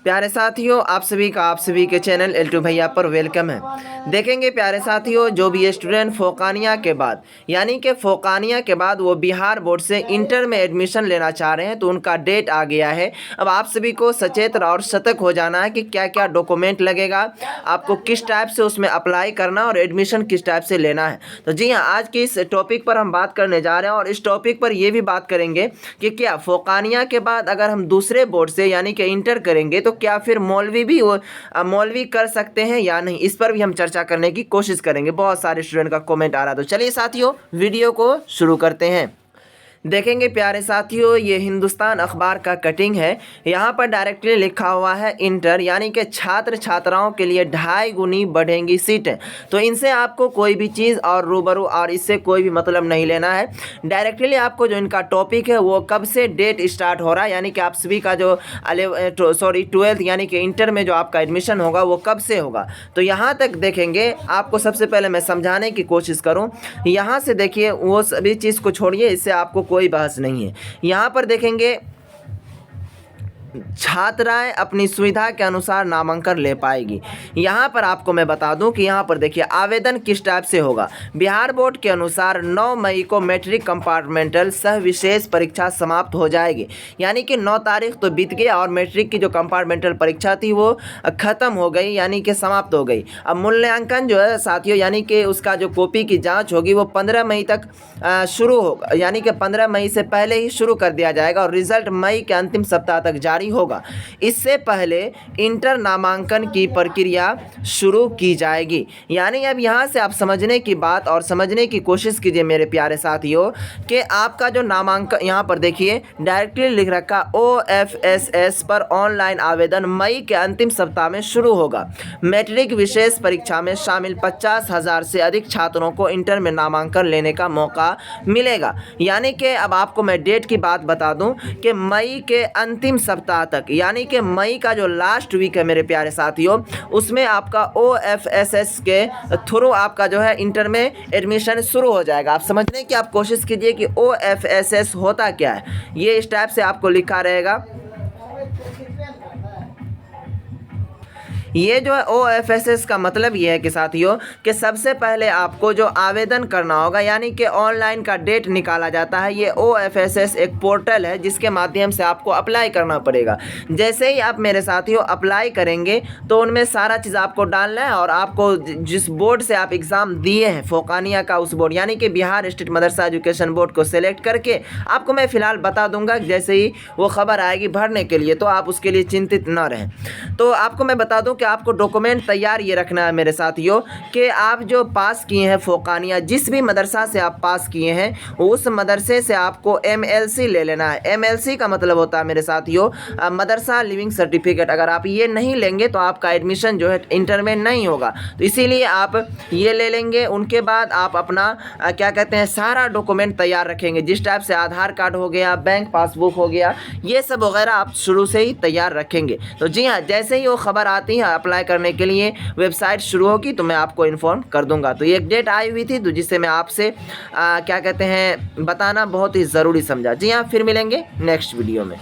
प्यारे साथियों, आप सभी का आप सभी के चैनल एल्टू भैया पर वेलकम है। देखेंगे प्यारे साथियों, जो भी स्टूडेंट फोकानिया के बाद यानी कि फोकानिया के बाद वो बिहार बोर्ड से इंटर में एडमिशन लेना चाह रहे हैं तो उनका डेट आ गया है। अब आप सभी को सचेत और सतर्क हो जाना है कि क्या क्या डॉक्यूमेंट लगेगा, आपको किस टाइप से उसमें अप्लाई करना और एडमिशन किस टाइप से लेना है। तो जी हाँ, आज की इस टॉपिक पर हम बात करने जा रहे हैं और इस टॉपिक पर ये भी बात करेंगे कि क्या फोकानिया के बाद अगर हम दूसरे बोर्ड से यानी कि इंटर करेंगे तो क्या फिर मौलवी कर सकते हैं या नहीं, इस पर भी हम चर्चा करने की कोशिश करेंगे। बहुत सारे स्टूडेंट का कमेंट आ रहा है, तो चलिए साथियों वीडियो को शुरू करते हैं। देखेंगे प्यारे साथियों, ये हिंदुस्तान अखबार का कटिंग है। यहाँ पर डायरेक्टली लिखा हुआ है इंटर यानी कि छात्र छात्राओं के लिए 2.5 गुनी बढ़ेंगी सीटें। तो इनसे आपको कोई भी चीज़ और रूबरू और इससे कोई भी मतलब नहीं लेना है। डायरेक्टली आपको जो इनका टॉपिक है वो कब से डेट स्टार्ट हो रहा है, यानी कि आप सभी का जो 12th यानी कि इंटर में जो आपका एडमिशन होगा वो कब से होगा। तो यहाँ तक देखेंगे, आपको सबसे पहले मैं समझाने की कोशिश करूँ। यहाँ से देखिए, वो सभी चीज़ को छोड़िए, इससे आपको कोई बहस नहीं है। यहाँ पर देखेंगे छात्राएं अपनी सुविधा के अनुसार नामांकन ले पाएगी। यहाँ पर आपको मैं बता दूं कि यहाँ पर देखिए आवेदन किस टाइप से होगा। बिहार बोर्ड के अनुसार 9 मई को मैट्रिक कंपार्टमेंटल सह विशेष परीक्षा समाप्त हो जाएगी, यानी कि 9 तारीख तो बीत गया और मैट्रिक की जो कंपार्टमेंटल परीक्षा थी वो ख़त्म हो गई, यानी कि समाप्त हो गई। अब मूल्यांकन जो है साथियों, यानी कि उसका जो कॉपी की जाँच होगी वो 15 मई तक शुरू होगा, यानी कि 15 मई से पहले ही शुरू कर दिया जाएगा और रिजल्ट मई के अंतिम सप्ताह तक जारी होगा। इससे पहले इंटर नामांकन की प्रक्रिया शुरू की जाएगी। यानी अब यहां से आप समझने की बात और समझने की कोशिश कीजिए मेरे प्यारे साथियों कि आपका जो नामांकन, यहां पर देखिए डायरेक्टली लिख रखा OFSS पर ऑनलाइन आवेदन मई के अंतिम सप्ताह में शुरू होगा। मैट्रिक विशेष परीक्षा में शामिल 50,000 से अधिक छात्रों को इंटर में नामांकन लेने का मौका मिलेगा। यानी कि अब आपको मैं डेट की बात बता दूं कि मई के अंतिम सप्ताह तक, यानी कि मई का जो लास्ट वीक है मेरे प्यारे साथियों, उसमें आपका OFSS के थ्रू आपका जो है इंटर में एडमिशन शुरू हो जाएगा। आप समझने की आप कोशिश कीजिए कि OFSS होता क्या है। ये इस टाइप से आपको लिखा रहेगा। ये जो है OFSS का मतलब ये है कि साथियों कि सबसे पहले आपको जो आवेदन करना होगा, यानी कि ऑनलाइन का डेट निकाला जाता है। ये OFSS एक पोर्टल है जिसके माध्यम से आपको अप्लाई करना पड़ेगा। जैसे ही आप मेरे साथियों अप्लाई करेंगे तो उनमें सारा चीज़ आपको डालना है और आपको जिस बोर्ड से आप एग्ज़ाम दिए हैं फोकानिया का, उस बोर्ड यानी कि बिहार स्टेट मदरसा एजुकेशन बोर्ड को सिलेक्ट करके आपको मैं फ़िलहाल बता दूंगा। जैसे ही वो खबर आएगी भरने के लिए तो आप उसके लिए चिंतित न रहें। तो आपको मैं बता दूं कि आपको डॉक्यूमेंट तैयार ये रखना है मेरे साथियों कि आप जो पास किए हैं फोकानिया, जिस भी मदरसा से आप पास किए हैं उस मदरसे से आपको MLC ले लेना है। MLC का मतलब होता है मेरे साथियों मदरसा लिविंग सर्टिफिकेट। अगर आप ये नहीं लेंगे तो आपका एडमिशन जो है इंटर में नहीं होगा, तो इसीलिए आप ये ले लेंगे। उनके बाद आप अपना क्या कहते हैं सारा डॉक्यूमेंट तैयार रखेंगे, जिस टाइप से आधार कार्ड हो गया, बैंक पासबुक हो गया, ये सब वगैरह आप शुरू से ही तैयार रखेंगे। तो जी हाँ, जैसे ही वो खबर आती है अप्लाई करने के लिए वेबसाइट शुरू होगी तो मैं आपको इन्फॉर्म कर दूंगा। तो ये एक डेट आई हुई थी तो जिससे मैं आपसे क्या कहते हैं बताना बहुत ही ज़रूरी समझा। जी हाँ, फिर मिलेंगे नेक्स्ट वीडियो में।